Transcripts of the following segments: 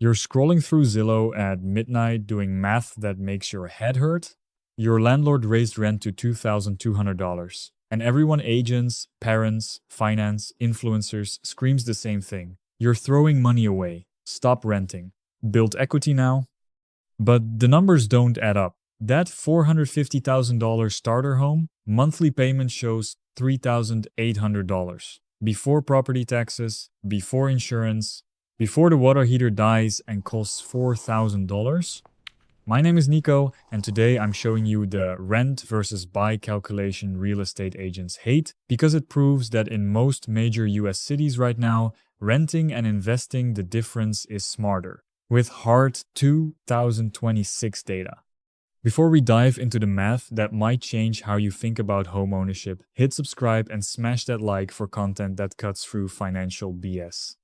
You're scrolling through Zillow at midnight doing math that makes your head hurt. Your landlord raised rent to $2,200. And everyone, agents, parents, finance, influencers, screams the same thing. You're throwing money away. Stop renting. Build equity now. But the numbers don't add up. That $450,000 starter home monthly payment shows $3,800. Before property taxes, before insurance, before the water heater dies and costs $4,000. My name is Nico, and today I'm showing you the rent versus buy calculation real estate agents hate, because it proves that in most major US cities right now, renting and investing, the difference is smarter, with hard 2026 data. Before we dive into the math that might change how you think about home ownership, hit subscribe and smash that like for content that cuts through financial BS.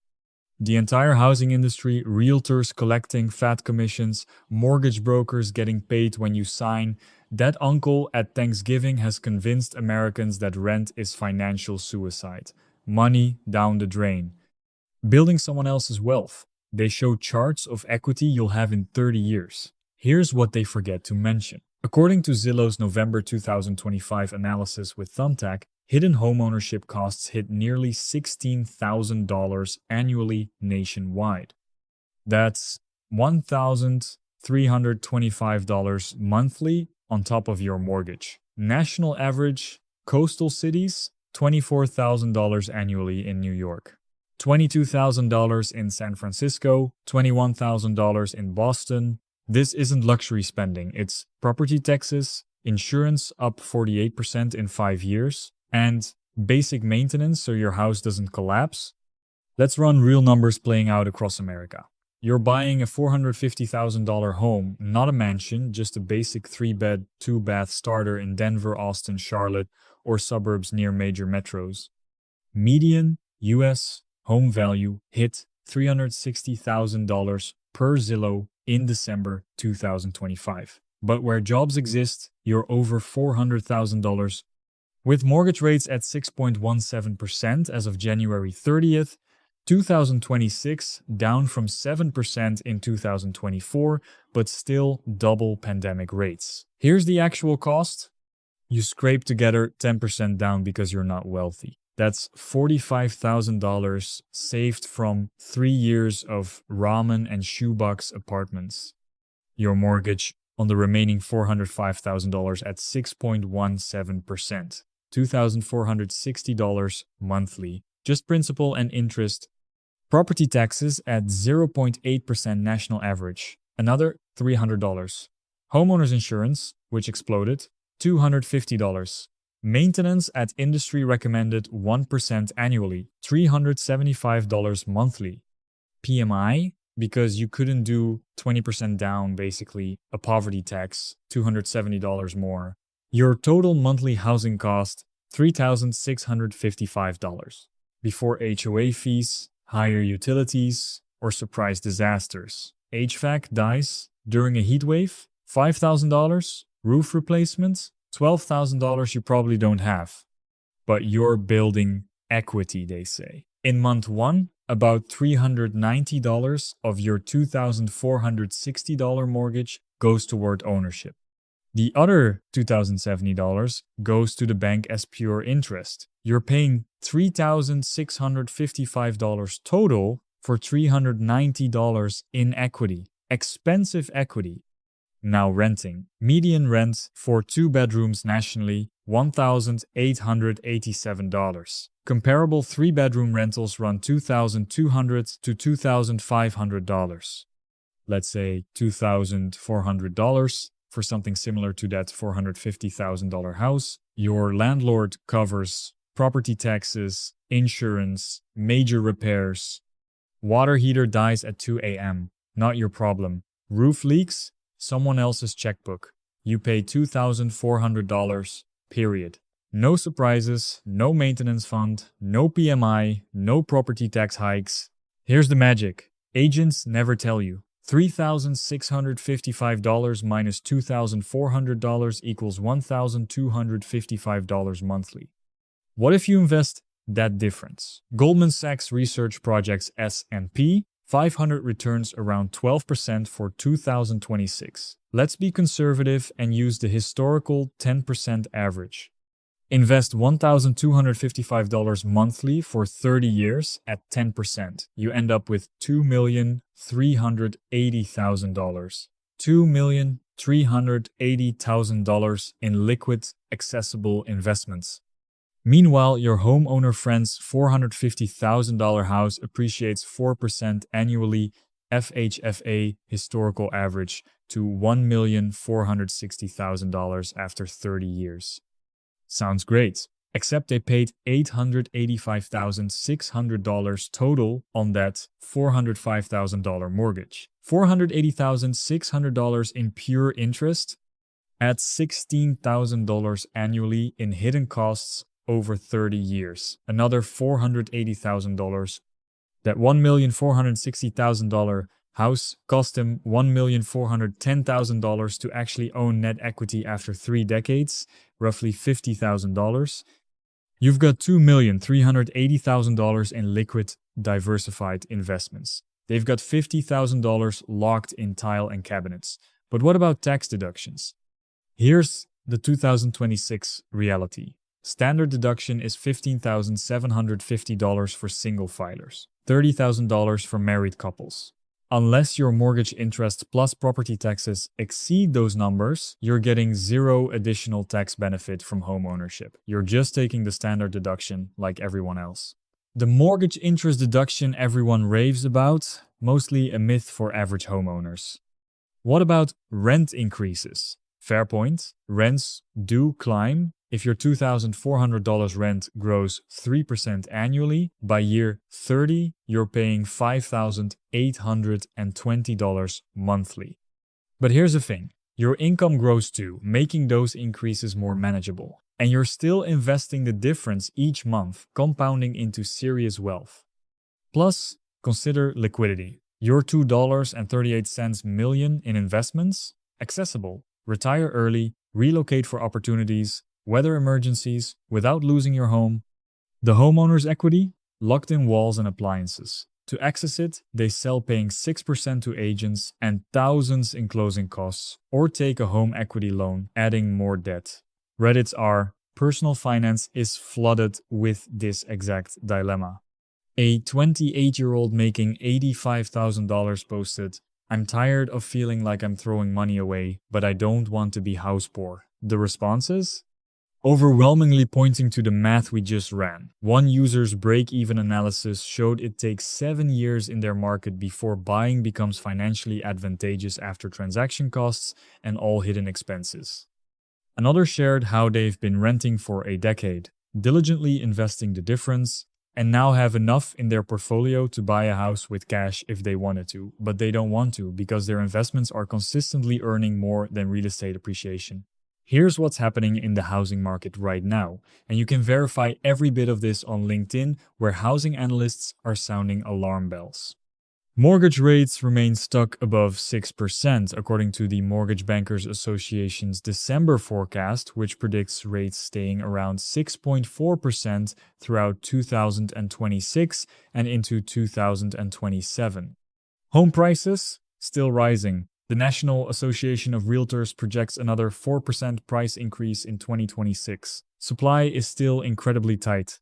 The entire housing industry, realtors collecting fat commissions, mortgage brokers getting paid when you sign, that uncle at Thanksgiving has convinced Americans that rent is financial suicide. Money down the drain. Building someone else's wealth. They show charts of equity you'll have in 30 years. Here's what they forget to mention. According to Zillow's November 2025 analysis with Thumbtack, hidden homeownership costs hit nearly $16,000 annually nationwide. That's $1,325 monthly on top of your mortgage. National average, coastal cities, $24,000 annually in New York. $22,000 in San Francisco, $21,000 in Boston. This isn't luxury spending, it's property taxes, insurance up 48% in 5 years, and basic maintenance so your house doesn't collapse. Let's run real numbers playing out across America. You're buying a $450,000 home, not a mansion, just a basic 3-bed, 2-bath starter in Denver, Austin, Charlotte, or suburbs near major metros. Median US home value hit $360,000 per Zillow in December 2025. But where jobs exist, you're over $400,000. With mortgage rates at 6.17% as of January 30th, 2026, down from 7% in 2024, but still double pandemic rates. Here's the actual cost. You scrape together 10% down because you're not wealthy. That's $45,000 saved from 3 years of ramen and shoebox apartments. Your mortgage on the remaining $405,000 at 6.17%, $2,460 monthly, just principal and interest. Property taxes at 0.8% national average, another $300. Homeowners insurance, which exploded, $250. Maintenance at industry recommended 1% annually, $375 monthly. PMI, because you couldn't do 20% down, basically, a poverty tax, $270 more. Your total monthly housing cost, $3,655. Before HOA fees, higher utilities, or surprise disasters. HVAC dies during a heat wave, $5,000. Roof replacement, $12,000 you probably don't have. But you're building equity, they say. In month 1, about $390 of your $2,460 mortgage goes toward ownership. The other $2,070 goes to the bank as pure interest. You're paying $3,655 total for $390 in equity. Expensive equity. Now renting. Median rent for 2 bedrooms nationally, $1,887. Comparable 3-bedroom rentals run $2,200 to $2,500. Let's say $2,400 for something similar to that $450,000 house. Your landlord covers property taxes, insurance, major repairs. Water heater dies at 2 a.m. Not your problem. Roof leaks? Someone else's checkbook. You pay $2,400, period. No surprises, no maintenance fund, no PMI, no property tax hikes. Here's the magic. Agents never tell you. $3,655 minus $2,400 equals $1,255 monthly. What if you invest that difference? Goldman Sachs research projects S&P 500 returns around 12% for 2026. Let's be conservative and use the historical 10% average. Invest $1,255 monthly for 30 years at 10%. You end up with $2,380,000. $2,380,000 in liquid, accessible investments. Meanwhile, your homeowner friend's $450,000 house appreciates 4% annually, FHFA historical average, to $1,460,000 after 30 years. Sounds great, except they paid $885,600 total on that $405,000 mortgage. $480,600 in pure interest at $16,000 annually in hidden costs over 30 years. Another $480,000. That $1,460,000 house cost him $1,410,000 to actually own net equity after 3 decades, roughly $50,000. You've got $2,380,000 in liquid, diversified investments. They've got $50,000 locked in tile and cabinets. But what about tax deductions? Here's the 2026 reality. Standard deduction is $15,750 for single filers, $30,000 for married couples. Unless your mortgage interest plus property taxes exceed those numbers, you're getting zero additional tax benefit from homeownership. You're just taking the standard deduction like everyone else. The mortgage interest deduction everyone raves about, mostly a myth for average homeowners. What about rent increases? Fair point. Rents do climb. If your $2,400 rent grows 3% annually, by year 30, you're paying $5,820 monthly. But here's the thing. Your income grows too, making those increases more manageable. And you're still investing the difference each month, compounding into serious wealth. Plus, consider liquidity. Your $2.38 million in investments? Accessible. Retire early, relocate for opportunities, weather emergencies, without losing your home. The homeowner's equity? Locked in walls and appliances. To access it, they sell paying 6% to agents and thousands in closing costs, or take a home equity loan, adding more debt. Reddits are, personal finance is flooded with this exact dilemma. A 28-year-old making $85,000 posted, "I'm tired of feeling like I'm throwing money away, but I don't want to be house poor." The responses? Overwhelmingly pointing to the math we just ran. One user's break-even analysis showed it takes 7 years in their market before buying becomes financially advantageous after transaction costs and all hidden expenses. Another shared how they've been renting for a decade, diligently investing the difference, and now have enough in their portfolio to buy a house with cash if they wanted to, but they don't want to because their investments are consistently earning more than real estate appreciation. Here's what's happening in the housing market right now, and you can verify every bit of this on LinkedIn, where housing analysts are sounding alarm bells. Mortgage rates remain stuck above 6%, according to the Mortgage Bankers Association's December forecast, which predicts rates staying around 6.4% throughout 2026 and into 2027. Home prices still rising. The National Association of Realtors projects another 4% price increase in 2026. Supply is still incredibly tight.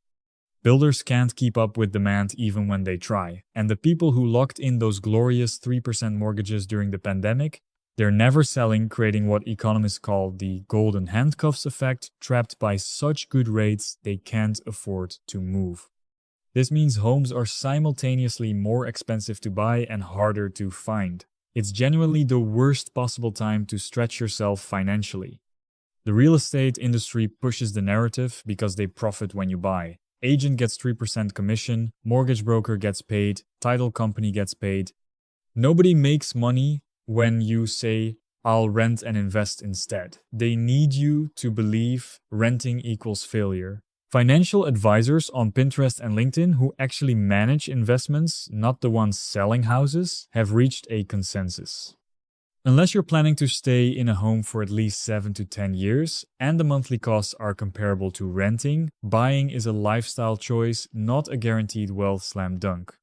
Builders can't keep up with demand even when they try. And the people who locked in those glorious 3% mortgages during the pandemic, they're never selling, creating what economists call the golden handcuffs effect, trapped by such good rates they can't afford to move. This means homes are simultaneously more expensive to buy and harder to find. It's genuinely the worst possible time to stretch yourself financially. The real estate industry pushes the narrative because they profit when you buy. Agent gets 3% commission, mortgage broker gets paid, title company gets paid. Nobody makes money when you say, "I'll rent and invest instead." They need you to believe renting equals failure. Financial advisors on Pinterest and LinkedIn who actually manage investments, not the ones selling houses, have reached a consensus. Unless you're planning to stay in a home for at least 7 to 10 years and the monthly costs are comparable to renting, buying is a lifestyle choice, not a guaranteed wealth slam dunk.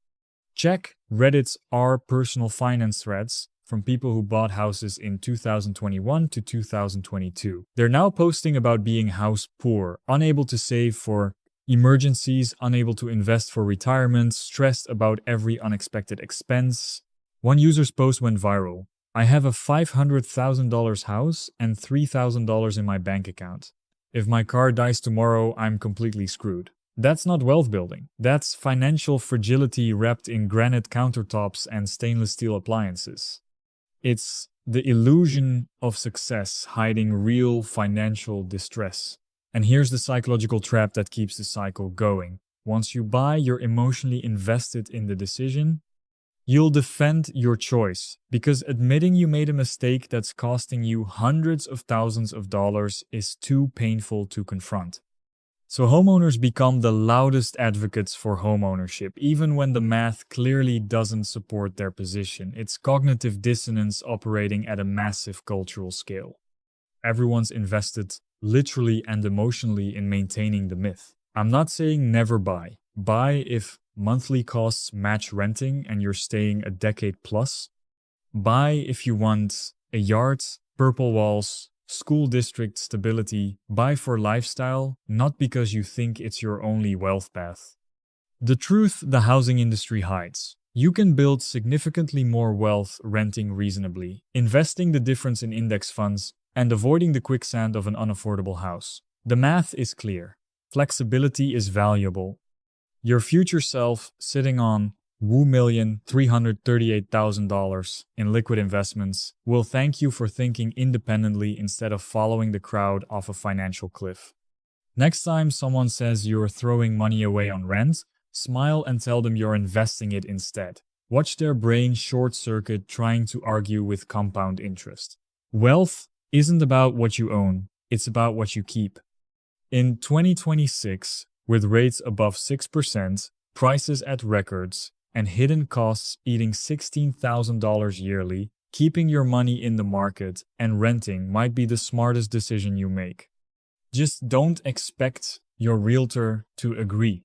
Check Reddit's Our Personal Finance threads from people who bought houses in 2021 to 2022. They're now posting about being house poor, unable to save for emergencies, unable to invest for retirement, stressed about every unexpected expense. One user's post went viral. I have a $500,000 house and $3,000 in my bank account. If my car dies tomorrow, I'm completely screwed. That's not wealth building. That's financial fragility wrapped in granite countertops and stainless steel appliances. It's the illusion of success hiding real financial distress. And here's the psychological trap that keeps the cycle going. Once you buy, you're emotionally invested in the decision. You'll defend your choice because admitting you made a mistake that's costing you hundreds of thousands of dollars is too painful to confront. So homeowners become the loudest advocates for homeownership, even when the math clearly doesn't support their position. It's cognitive dissonance operating at a massive cultural scale. Everyone's invested literally and emotionally in maintaining the myth. I'm not saying never buy. Buy if monthly costs match renting and you're staying a decade plus. Buy if you want a yard, purple walls, school district stability. Buy for lifestyle, not because you think it's your only wealth path. The truth the housing industry hides. You can build significantly more wealth renting reasonably, investing the difference in index funds, and avoiding the quicksand of an unaffordable house. The math is clear. Flexibility is valuable. Your future self sitting on $1,338,000 in liquid investments will thank you for thinking independently instead of following the crowd off a financial cliff. Next time someone says you're throwing money away on rent, smile and tell them you're investing it instead. Watch their brain short-circuit trying to argue with compound interest. Wealth isn't about what you own, it's about what you keep. In 2026, with rates above 6%, prices at records, and hidden costs eating $16,000 yearly, keeping your money in the market and renting might be the smartest decision you make. Just don't expect your realtor to agree.